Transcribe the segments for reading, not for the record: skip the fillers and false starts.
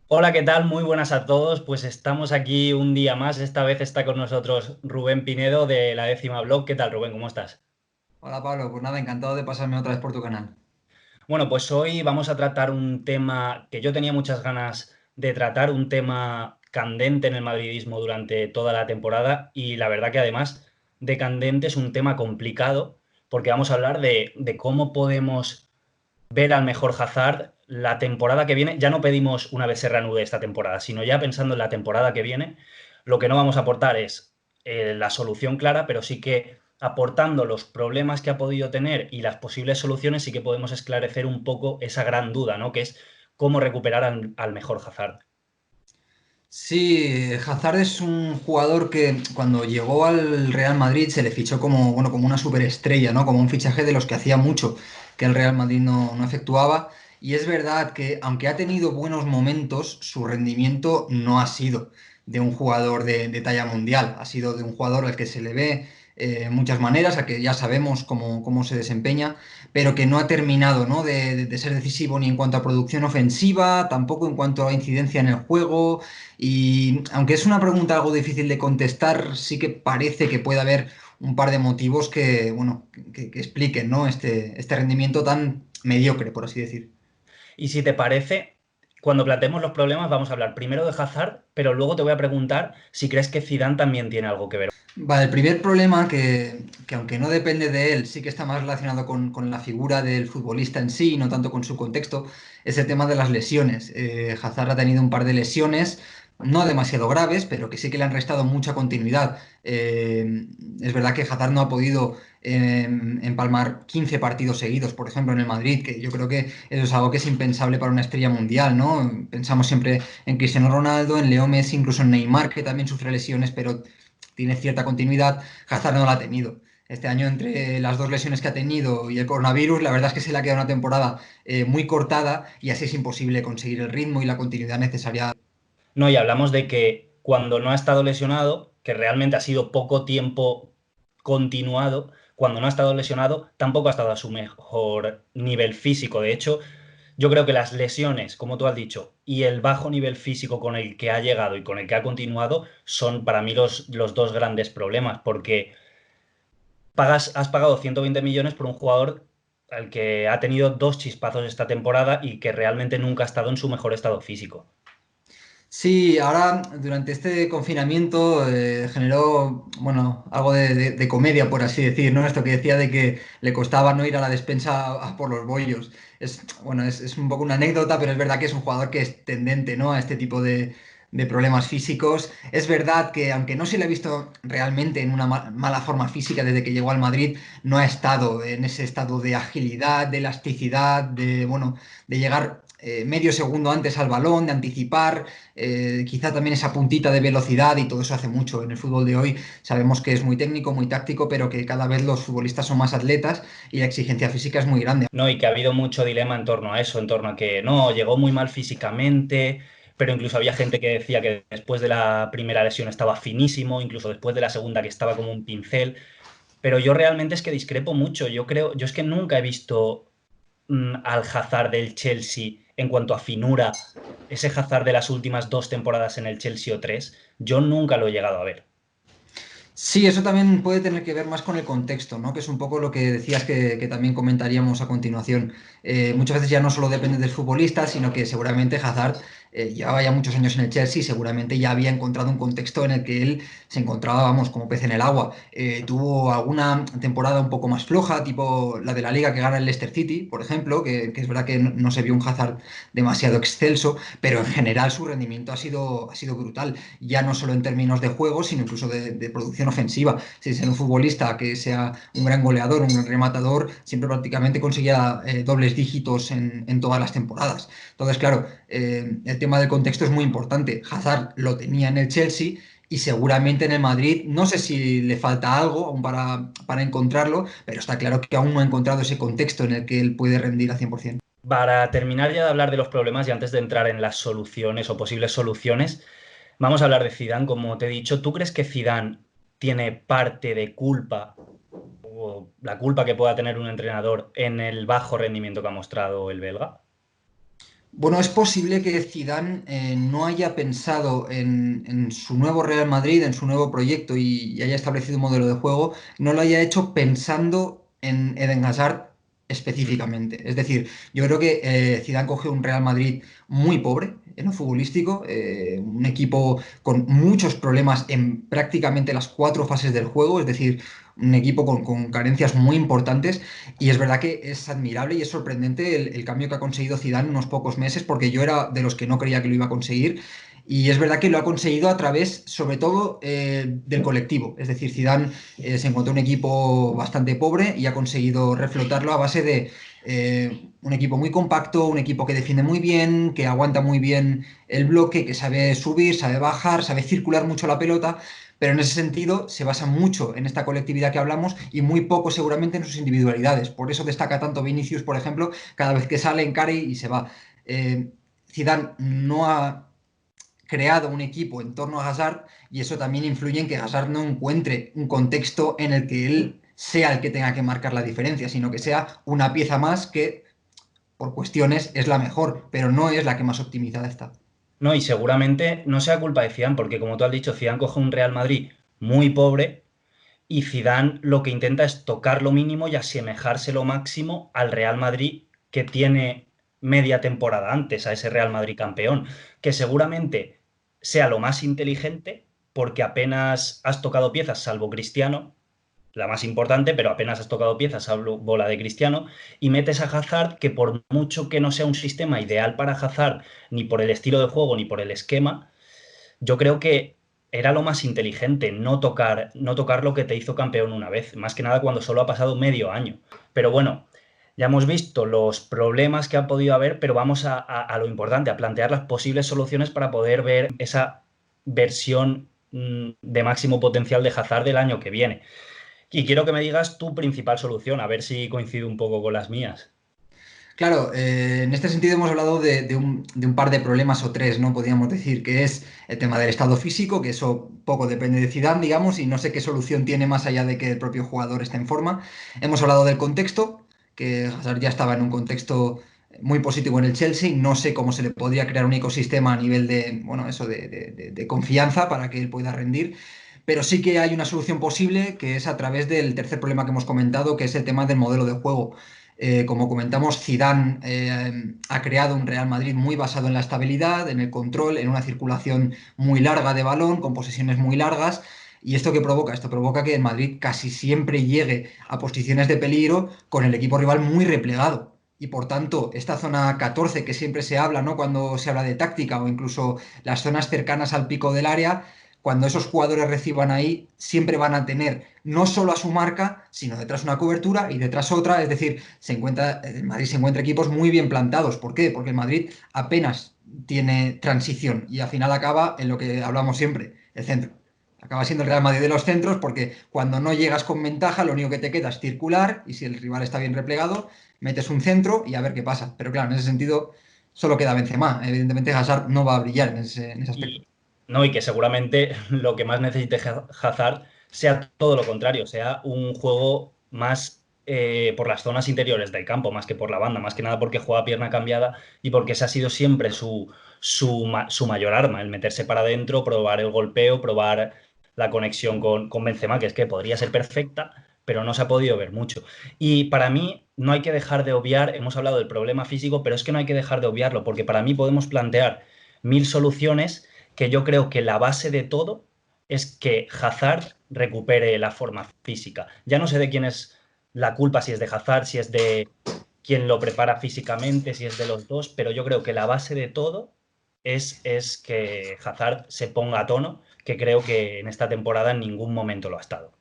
Hola, ¿qué tal? Muy buenas a todos. Pues estamos aquí un día más. Esta vez está con nosotros Rubén Pinedo de La Décima Blog. ¿Qué tal, Rubén? ¿Cómo estás? Hola Pablo, pues nada, encantado de pasarme otra vez por tu canal. Bueno, pues hoy vamos a tratar un tema que yo tenía muchas ganas de tratar, un tema candente en el madridismo durante toda la temporada y la verdad que además de candente es un tema complicado porque vamos a hablar de cómo podemos ver al mejor Hazard la temporada que viene. Ya no pedimos una vez se reanude esta temporada, sino ya pensando en la temporada que viene, lo que no vamos a aportar es la solución clara, pero sí que aportando los problemas que ha podido tener y las posibles soluciones, sí que podemos esclarecer un poco esa gran duda, ¿no? Que es cómo recuperar al mejor Hazard. Sí, Hazard es un jugador que cuando llegó al Real Madrid se le fichó como, bueno, como una superestrella, ¿no? Como un fichaje de los que hacía mucho que el Real Madrid no efectuaba. Y es verdad que aunque ha tenido buenos momentos, su rendimiento no ha sido de un jugador de talla mundial, ha sido de un jugador al que se le ve muchas maneras, a que ya sabemos cómo se desempeña, pero que no ha terminado, ¿no? de ser decisivo ni en cuanto a producción ofensiva, tampoco en cuanto a incidencia en el juego. Y aunque es una pregunta algo difícil de contestar, sí que parece que puede haber un par de motivos que, bueno, que expliquen, ¿no? este rendimiento tan mediocre, por así decir. Y si te parece, cuando planteemos los problemas, vamos a hablar primero de Hazard, pero luego te voy a preguntar si crees que Zidane también tiene algo que ver. Vale, el primer problema que aunque no depende de él, sí que está más relacionado con la figura del futbolista en sí, no tanto con su contexto, es el tema de las lesiones. Hazard ha tenido un par de lesiones, no demasiado graves, pero que sí que le han restado mucha continuidad. Es verdad que Hazard no ha podido empalmar 15 partidos seguidos, por ejemplo, en el Madrid, que yo creo que eso es algo que es impensable para una estrella mundial, ¿no? Pensamos siempre en Cristiano Ronaldo, en Leo Messi, incluso en Neymar, que también sufre lesiones, pero tiene cierta continuidad. Hazard no la ha tenido. Este año, entre las dos lesiones que ha tenido y el coronavirus, la verdad es que se le ha quedado una temporada muy cortada y así es imposible conseguir el ritmo y la continuidad necesaria. No, y hablamos de que cuando no ha estado lesionado, que realmente ha sido poco tiempo continuado, cuando no ha estado lesionado, tampoco ha estado a su mejor nivel físico. De hecho, yo creo que las lesiones, como tú has dicho, y el bajo nivel físico con el que ha llegado y con el que ha continuado son para mí los dos grandes problemas, porque has pagado 120 millones por un jugador al que ha tenido dos chispazos esta temporada y que realmente nunca ha estado en su mejor estado físico. Sí, ahora durante este confinamiento generó, bueno, algo de comedia, por así decir, ¿no? Esto que decía de que le costaba no ir a la despensa a por los bollos. Bueno, es un poco una anécdota, pero es verdad que es un jugador que es tendente, ¿no? A este tipo de problemas físicos. Es verdad que aunque no se le ha visto realmente en una mala forma física desde que llegó al Madrid, no ha estado en ese estado de agilidad, de elasticidad, bueno, de llegar medio segundo antes al balón, de anticipar. Quizá también esa puntita de velocidad y todo eso hace mucho. En el fútbol de hoy sabemos que es muy técnico, muy táctico, pero que cada vez los futbolistas son más atletas y la exigencia física es muy grande. No, y que ha habido mucho dilema en torno a eso, en torno a que no, llegó muy mal físicamente, pero incluso había gente que decía que después de la primera lesión estaba finísimo, incluso después de la segunda que estaba como un pincel. Pero yo realmente es que discrepo mucho. Yo creo, yo es que nunca he visto al Hazard del Chelsea en cuanto a finura, ese Hazard de las últimas dos temporadas en el Chelsea o tres, yo nunca lo he llegado a ver. Sí, eso también puede tener que ver más con el contexto, ¿no? Que es un poco lo que decías que también comentaríamos a continuación. Muchas veces ya no solo depende del futbolista, sino que seguramente Hazard llevaba ya muchos años en el Chelsea y seguramente ya había encontrado un contexto en el que él se encontraba, vamos, como pez en el agua. Tuvo alguna temporada un poco más floja, tipo la de la Liga que gana el Leicester City, por ejemplo, que es verdad que no se vio un Hazard demasiado excelso, pero en general su rendimiento ha sido brutal, ya no solo en términos de juego, sino incluso de producción ofensiva. Si ser un futbolista que sea un gran goleador, un gran rematador, siempre prácticamente conseguía dobles dígitos en todas las temporadas. Entonces, claro, el tema del contexto es muy importante. Hazard lo tenía en el Chelsea y seguramente en el Madrid, no sé si le falta algo aún para encontrarlo, pero está claro que aún no ha encontrado ese contexto en el que él puede rendir al 100%. Para terminar ya de hablar de los problemas y antes de entrar en las soluciones o posibles soluciones, vamos a hablar de Zidane, como te he dicho. ¿Tú crees que Zidane tiene parte de culpa o la culpa que pueda tener un entrenador en el bajo rendimiento que ha mostrado el belga? Bueno, es posible que Zidane no haya pensado en su nuevo Real Madrid, en su nuevo proyecto y haya establecido un modelo de juego, no lo haya hecho pensando en Eden Hazard Mm. específicamente. Es decir, yo creo que Zidane cogió un Real Madrid muy pobre en lo futbolístico, un equipo con muchos problemas en prácticamente las cuatro fases del juego, es decir, un equipo con carencias muy importantes. Y es verdad que es admirable y es sorprendente el cambio que ha conseguido Zidane en unos pocos meses, porque yo era de los que no creía que lo iba a conseguir. Y es verdad que lo ha conseguido a través, sobre todo, del colectivo. Es decir, Zidane se encontró un equipo bastante pobre y ha conseguido reflotarlo a base de un equipo muy compacto, un equipo que defiende muy bien, que aguanta muy bien el bloque, que sabe subir, sabe bajar, sabe circular mucho la pelota. Pero en ese sentido se basa mucho en esta colectividad que hablamos y muy poco seguramente en sus individualidades. Por eso destaca tanto Vinicius, por ejemplo, cada vez que sale, encara y se va. Zidane no ha creado un equipo en torno a Hazard y eso también influye en que Hazard no encuentre un contexto en el que él sea el que tenga que marcar la diferencia, sino que sea una pieza más que por cuestiones es la mejor, pero no es la que más optimizada está. No, y seguramente no sea culpa de Zidane, porque como tú has dicho, Zidane coge un Real Madrid muy pobre y Zidane lo que intenta es tocar lo mínimo y asemejarse lo máximo al Real Madrid que tiene media temporada antes, a ese Real Madrid campeón, que seguramente sea lo más inteligente porque apenas has tocado piezas, salvo Cristiano, la más importante, pero apenas has tocado piezas, hablo bola de Cristiano, y metes a Hazard, que por mucho que no sea un sistema ideal para Hazard, ni por el estilo de juego, ni por el esquema, yo creo que era lo más inteligente, no tocar lo que te hizo campeón una vez, más que nada cuando solo ha pasado medio año. Pero bueno, ya hemos visto los problemas que ha podido haber, pero vamos a lo importante, a plantear las posibles soluciones para poder ver esa versión de máximo potencial de Hazard del año que viene. Y quiero que me digas tu principal solución, a ver si coincide un poco con las mías. Claro, en este sentido hemos hablado de un par de problemas o tres, ¿no? Podríamos decir que es el tema del estado físico, que eso poco depende de Zidane, digamos, y no sé qué solución tiene más allá de que el propio jugador esté en forma. Hemos hablado del contexto, que Hazard ya estaba en un contexto muy positivo en el Chelsea, no sé cómo se le podría crear un ecosistema a nivel de, bueno, eso de confianza para que él pueda rendir. Pero sí que hay una solución posible, que es a través del tercer problema que hemos comentado, que es el tema del modelo de juego. Como comentamos, Zidane ha creado un Real Madrid muy basado en la estabilidad, en el control, en una circulación muy larga de balón, con posesiones muy largas. ¿Y esto qué provoca? Esto provoca que el Madrid casi siempre llegue a posiciones de peligro con el equipo rival muy replegado. Y por tanto, esta zona 14 que siempre se habla, ¿no? Cuando se habla de táctica o incluso las zonas cercanas al pico del área, cuando esos jugadores reciban ahí, siempre van a tener no solo a su marca, sino detrás una cobertura y detrás otra. Es decir, el Madrid se encuentra equipos muy bien plantados. ¿Por qué? Porque el Madrid apenas tiene transición y al final acaba en lo que hablamos siempre, el centro. Acaba siendo el Real Madrid de los centros porque cuando no llegas con ventaja, lo único que te queda es circular y si el rival está bien replegado, metes un centro y a ver qué pasa. Pero claro, en ese sentido solo queda Benzema. Evidentemente Hazard no va a brillar en ese aspecto. Y, no, y que seguramente lo que más necesite Hazard sea todo lo contrario, sea un juego más por las zonas interiores del campo, más que por la banda, más que nada porque juega a pierna cambiada y porque ese ha sido siempre su mayor arma, el meterse para adentro, probar el golpeo, probar la conexión con Benzema, que es que podría ser perfecta, pero no se ha podido ver mucho. Y para mí no hay que dejar de obviar, hemos hablado del problema físico, pero es que no hay que dejar de obviarlo, porque para mí podemos plantear mil soluciones que yo creo que la base de todo es que Hazard recupere la forma física. Ya no sé de quién es la culpa, si es de Hazard, si es de quien lo prepara físicamente, si es de los dos, pero yo creo que la base de todo es que Hazard se ponga a tono, que creo que en esta temporada en ningún momento lo ha estado.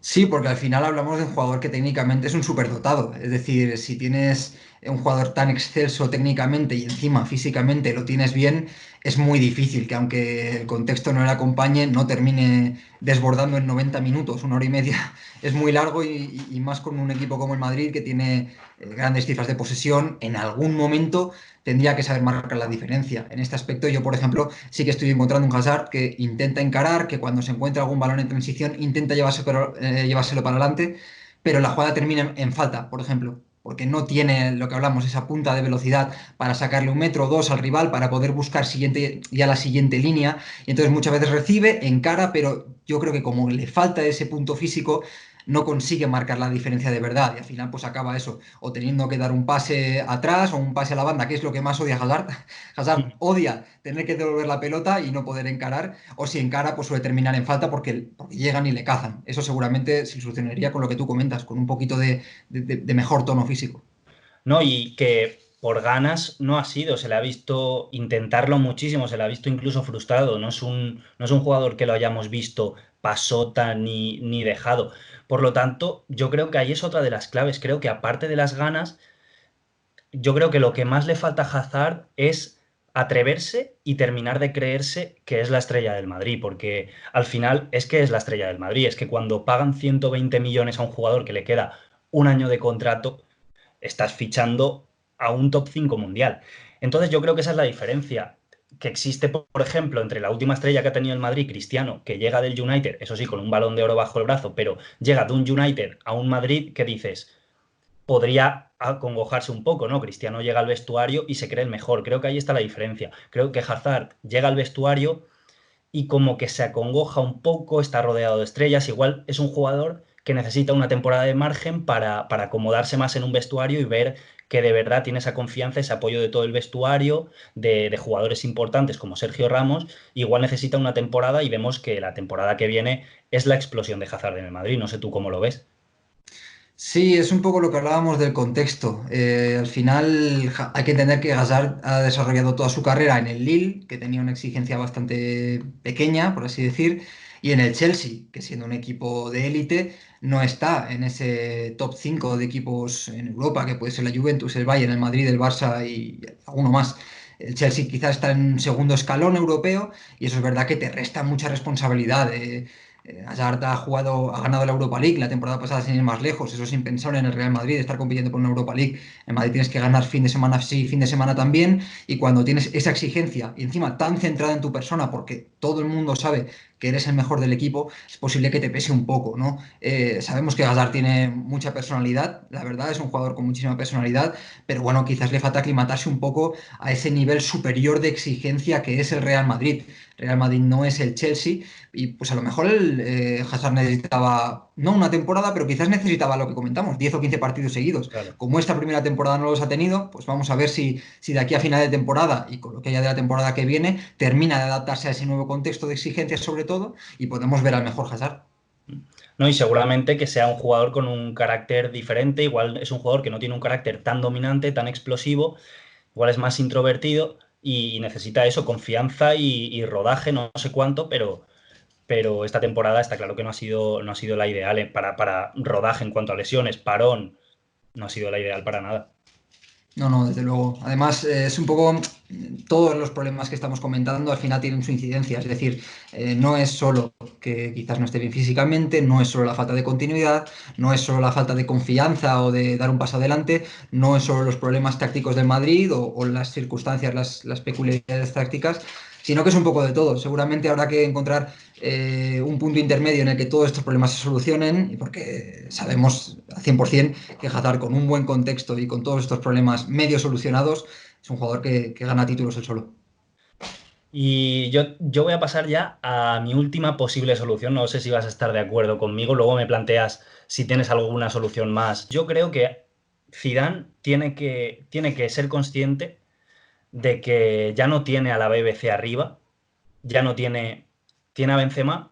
Sí, porque al final hablamos de un jugador que técnicamente es un superdotado. Es decir, si tienes un jugador tan excelso técnicamente y encima físicamente lo tienes bien, es muy difícil que aunque el contexto no le acompañe, no termine desbordando en 90 minutos, una hora y media. Es muy largo y más con un equipo como el Madrid que tiene grandes cifras de posesión. En algún momento tendría que saber marcar la diferencia. En este aspecto yo, por ejemplo, sí que estoy encontrando un Hazard que intenta encarar, que cuando se encuentra algún balón en transición intenta llevárselo para adelante, pero la jugada termina en falta, por ejemplo. porque no tiene lo que hablamos, esa punta de velocidad para sacarle 1 metro o 2 al rival, para poder buscar ya la siguiente línea. Y entonces muchas veces recibe, encara, pero yo creo que como le falta ese punto físico, no consigue marcar la diferencia de verdad. Y al final pues acaba eso, o teniendo que dar un pase atrás o un pase a la banda, que es lo que más odia Hazard. Hazard odia tener que devolver la pelota y no poder encarar, o si encara, pues suele terminar en falta porque llegan y le cazan. Eso seguramente se solucionaría con lo que tú comentas, con un poquito de mejor tono físico. ¿No? Y que por ganas no ha sido, se le ha visto intentarlo muchísimo, se le ha visto incluso frustrado, no es un jugador que lo hayamos visto pasota ni dejado. Por lo tanto, yo creo que ahí es otra de las claves, creo que aparte de las ganas, yo creo que lo que más le falta a Hazard es atreverse y terminar de creerse que es la estrella del Madrid, porque al final es que es la estrella del Madrid, es que cuando pagan 120 millones a un jugador que le queda un año de contrato, estás fichando a un top 5 mundial. Entonces yo creo que esa es la diferencia que existe, por ejemplo, entre la última estrella que ha tenido el Madrid, Cristiano, que llega del United, eso sí, con un balón de oro bajo el brazo, pero llega de un United a un Madrid que dices, podría acongojarse un poco, ¿no? Cristiano llega al vestuario y se cree el mejor. Creo que ahí está la diferencia. Creo que Hazard llega al vestuario y como que se acongoja un poco, está rodeado de estrellas, igual es un jugador que necesita una temporada de margen para acomodarse más en un vestuario y ver que de verdad tiene esa confianza, ese apoyo de todo el vestuario, de jugadores importantes como Sergio Ramos, igual necesita una temporada y vemos que la temporada que viene es la explosión de Hazard en el Madrid, no sé tú cómo lo ves. Sí, es un poco lo que hablábamos del contexto. Al final hay que entender que Hazard ha desarrollado toda su carrera en el Lille, que tenía una exigencia bastante pequeña, por así decir, y en el Chelsea, que siendo un equipo de élite, no está en ese top 5 de equipos en Europa, que puede ser la Juventus, el Bayern, el Madrid, el Barça y alguno más. El Chelsea quizás está en un segundo escalón europeo y eso es verdad que te resta mucha responsabilidad. Hazard ha ganado la Europa League la temporada pasada sin ir más lejos, eso es impensable en el Real Madrid, estar compitiendo por una Europa League. En Madrid tienes que ganar fin de semana sí, fin de semana también, y cuando tienes esa exigencia y encima tan centrada en tu persona, porque todo el mundo sabe que eres el mejor del equipo, es posible que te pese un poco, ¿no? Sabemos que Hazard tiene mucha personalidad, la verdad, es un jugador con muchísima personalidad, pero bueno, quizás le falta aclimatarse un poco a ese nivel superior de exigencia que es el Real Madrid. Real Madrid no es el Chelsea y pues a lo mejor Hazard necesitaba, no una temporada, pero quizás necesitaba lo que comentamos, 10 o 15 partidos seguidos. Claro. Como esta primera temporada no los ha tenido, pues vamos a ver si de aquí a final de temporada y con lo que haya de la temporada que viene, termina de adaptarse a ese nuevo contexto de exigencias sobre todo y podemos ver al mejor Hazard. No, y seguramente que sea un jugador con un carácter diferente, igual es un jugador que no tiene un carácter tan dominante, tan explosivo, igual es más introvertido y necesita eso, confianza y rodaje, no sé cuánto, pero esta temporada está claro que no ha sido la ideal para rodaje en cuanto a lesiones, parón, no ha sido la ideal para nada. No, no, desde luego. Además, es un poco todos los problemas que estamos comentando al final tienen su incidencia. Es decir, no es solo que quizás no esté bien físicamente, no es solo la falta de continuidad, no es solo la falta de confianza o de dar un paso adelante, no es solo los problemas tácticos del Madrid o las circunstancias, las peculiaridades tácticas, sino que es un poco de todo. Seguramente habrá que encontrar un punto intermedio en el que todos estos problemas se solucionen, y porque sabemos al 100% que Hazard con un buen contexto y con todos estos problemas medio solucionados es un jugador que gana títulos él solo. Y yo voy a pasar ya a mi última posible solución. No sé si vas a estar de acuerdo conmigo. Luego me planteas si tienes alguna solución más. Yo creo que Zidane tiene que ser consciente de que ya no tiene a la BBC arriba, ya no tiene a Benzema,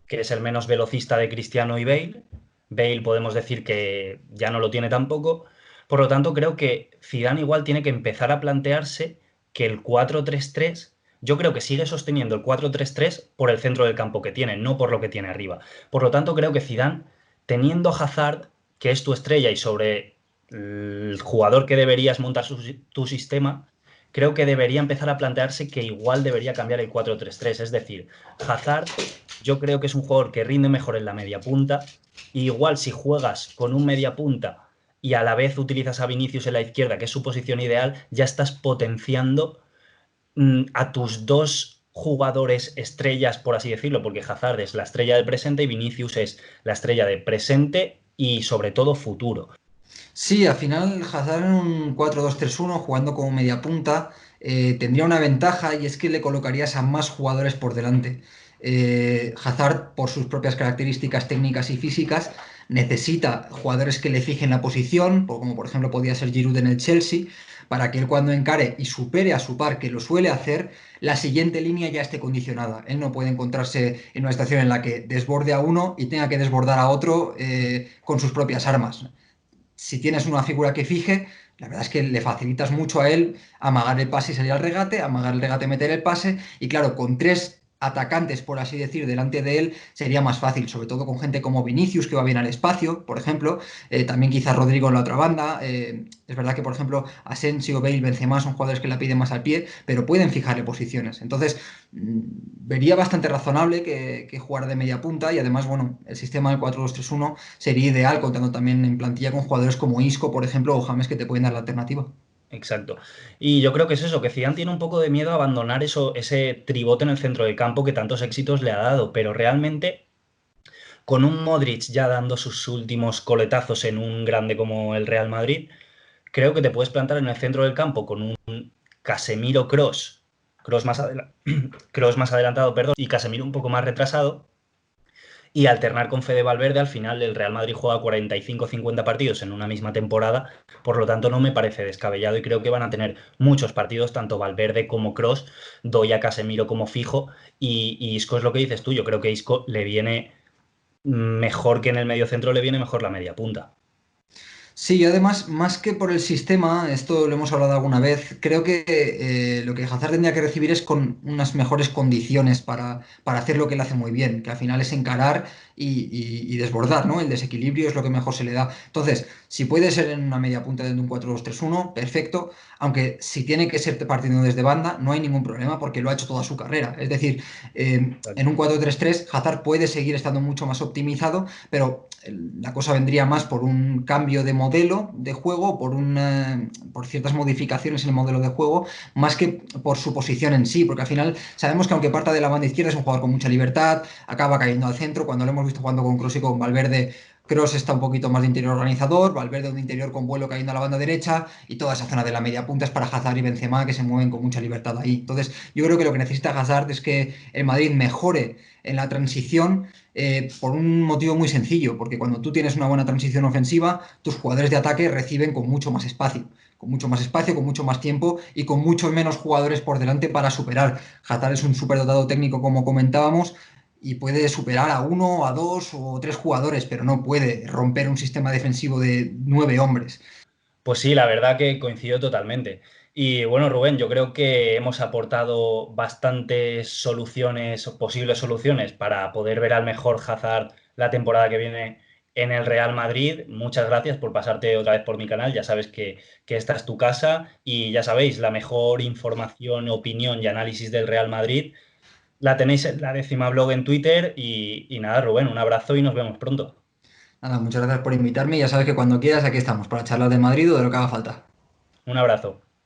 que es el menos velocista de Cristiano y Bale. Bale podemos decir que ya no lo tiene tampoco. Por lo tanto, creo que Zidane igual tiene que empezar a plantearse que el 4-3-3, yo creo que sigue sosteniendo el 4-3-3 por el centro del campo que tiene, no por lo que tiene arriba. Por lo tanto, creo que Zidane, teniendo a Hazard, que es tu estrella y sobre el jugador que deberías montar tu sistema, creo que debería empezar a plantearse que igual debería cambiar el 4-3-3. Es decir, Hazard yo creo que es un jugador que rinde mejor en la media punta. Y igual si juegas con un media punta y a la vez utilizas a Vinicius en la izquierda, que es su posición ideal, ya estás potenciando a tus dos jugadores estrellas, por así decirlo, porque Hazard es la estrella del presente y Vinicius es la estrella de presente y sobre todo futuro. Sí, al final Hazard en un 4-2-3-1 jugando como media punta tendría una ventaja y es que le colocarías a más jugadores por delante. Hazard, por sus propias características técnicas y físicas, necesita jugadores que le fijen la posición, como por ejemplo podía ser Giroud en el Chelsea, para que él cuando encare y supere a su par, que lo suele hacer, la siguiente línea ya esté condicionada. Él no puede encontrarse en una situación en la que desborde a uno y tenga que desbordar a otro con sus propias armas. Si tienes una figura que fije, la verdad es que le facilitas mucho a él amagar el pase y salir al regate, amagar el regate, meter el pase, y claro, con tres atacantes, por así decir, delante de él, sería más fácil, sobre todo con gente como Vinicius, que va bien al espacio, por ejemplo, también quizás Rodrigo en la otra banda, es verdad que, por ejemplo, Asensio, Bale, Benzema son jugadores que la piden más al pie, pero pueden fijarle posiciones, entonces vería bastante razonable que jugara de media punta y además, bueno, el sistema del 4-2-3-1 sería ideal contando también en plantilla con jugadores como Isco, por ejemplo, o James que te pueden dar la alternativa. Exacto. Y yo creo que es eso, que Zidane tiene un poco de miedo a abandonar ese tribote en el centro del campo que tantos éxitos le ha dado, pero realmente con un Modric ya dando sus últimos coletazos en un grande como el Real Madrid, creo que te puedes plantar en el centro del campo con un Casemiro Cross Cross más adelantado, perdón, y Casemiro un poco más retrasado, y alternar con Fede Valverde. Al final el Real Madrid juega 45 o 50 partidos en una misma temporada, por lo tanto no me parece descabellado y creo que van a tener muchos partidos, tanto Valverde como Cross, doy a Casemiro como fijo y Isco es lo que dices tú, yo creo que Isco le viene mejor que en el medio centro, le viene mejor la media punta. Sí, y además, más que por el sistema, esto lo hemos hablado alguna vez, creo que lo que Hazard tendría que recibir es con unas mejores condiciones para hacer lo que él hace muy bien, que al final es encarar y desbordar, ¿no? El desequilibrio es lo que mejor se le da. Entonces, si puede ser en una media punta de un 4-2-3-1, perfecto, aunque si tiene que ser partiendo desde banda, no hay ningún problema porque lo ha hecho toda su carrera. Es decir, en un 4-3-3, Hazard puede seguir estando mucho más optimizado, pero la cosa vendría más por un cambio de modelo de juego, por ciertas modificaciones en el modelo de juego, más que por su posición en sí, porque al final sabemos que aunque parta de la banda izquierda es un jugador con mucha libertad, acaba cayendo al centro, cuando lo hemos visto jugando con Kroos y con Valverde, Kroos está un poquito más de interior organizador, Valverde un interior con vuelo cayendo a la banda derecha y toda esa zona de la media punta es para Hazard y Benzema que se mueven con mucha libertad ahí. Entonces yo creo que lo que necesita Hazard es que el Madrid mejore en la transición por un motivo muy sencillo, porque cuando tú tienes una buena transición ofensiva, tus jugadores de ataque reciben con mucho más espacio, con mucho más tiempo y con mucho menos jugadores por delante para superar. Hazard es un superdotado técnico, como comentábamos, y puede superar a uno, a dos o tres jugadores, pero no puede romper un sistema defensivo de 9 hombres. Pues sí, la verdad que coincido totalmente. Y bueno, Rubén, yo creo que hemos aportado bastantes soluciones, o posibles soluciones, para poder ver al mejor Hazard la temporada que viene en el Real Madrid. Muchas gracias por pasarte otra vez por mi canal. Ya sabes que esta es tu casa y ya sabéis, la mejor información, opinión y análisis del Real Madrid la tenéis en la décima blog en Twitter. Y nada, Rubén, un abrazo y nos vemos pronto. Nada, muchas gracias por invitarme y ya sabes que cuando quieras aquí estamos para charlar de Madrid o de lo que haga falta. Un abrazo.